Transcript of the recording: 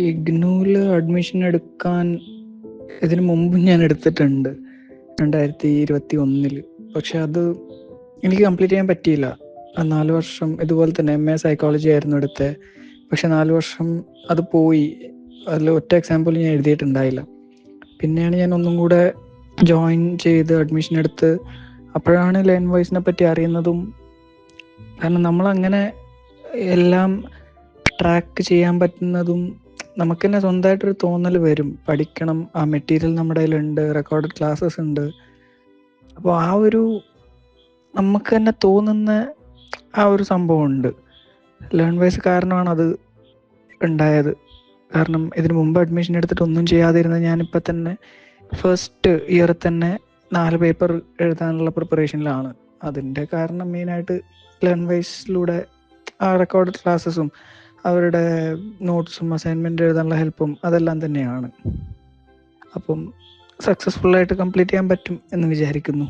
ഇഗ്നൂല് admission എടുക്കാൻ ഇതിനു മുമ്പ് ഞാൻ എടുത്തിട്ടുണ്ട് 2021. പക്ഷെ അത് എനിക്ക് കംപ്ലീറ്റ് ചെയ്യാൻ പറ്റിയില്ല. 4 വർഷം ഇതുപോലെ തന്നെ MA സൈക്കോളജി ആയിരുന്നു എടുത്തത്. പക്ഷെ 4 വർഷം അത് പോയി. അതിൽ ഒറ്റ എക്സാം പോലും ഞാൻ എഴുതിയിട്ടുണ്ടായില്ല. പിന്നെയാണ് ഞാൻ ഒന്നും കൂടെ ജോയിൻ ചെയ്ത് അഡ്മിഷൻ എടുത്ത് അപ്പോഴാണ് ലേൺ വോയിസിനെ പറ്റി അറിയുന്നതും. കാരണം നമ്മളങ്ങനെ എല്ലാം ട്രാക്ക് ചെയ്യാൻ പറ്റുന്നതും നമുക്ക് തന്നെ സ്വന്തമായിട്ടൊരു തോന്നൽ വരും. പഠിക്കണം, ആ മെറ്റീരിയൽ നമ്മുടെ കയ്യിലുണ്ട്, റെക്കോർഡഡ് ക്ലാസ്സസ് ഉണ്ട്. അപ്പോൾ ആ ഒരു നമുക്ക് തന്നെ തോന്നുന്ന ആ ഒരു സംഭവമുണ്ട്. ലേൺ വൈസ് കാരണമാണ് അത് ഉണ്ടായത്. കാരണം ഇതിനു മുമ്പ് അഡ്മിഷൻ എടുത്തിട്ട് ഒന്നും ചെയ്യാതിരുന്ന ഞാനിപ്പോൾ തന്നെ ഫസ്റ്റ് ഇയറിൽ തന്നെ 4 പേപ്പർ എഴുതാനുള്ള പ്രിപ്പറേഷനിലാണ്. അതിൻ്റെ കാരണം മെയിനായിട്ട് ലേൺ വൈസിലൂടെ ആ റെക്കോർഡഡ് ക്ലാസ്സസും അവരുടെ നോട്ട്സും അസൈൻമെൻറ്റ് എഴുതാനുള്ള ഹെൽപ്പും അതെല്ലാം തന്നെയാണ്. അപ്പം സക്സസ്ഫുള്ളായിട്ട് കംപ്ലീറ്റ് ചെയ്യാൻ പറ്റും എന്ന് വിചാരിക്കുന്നു.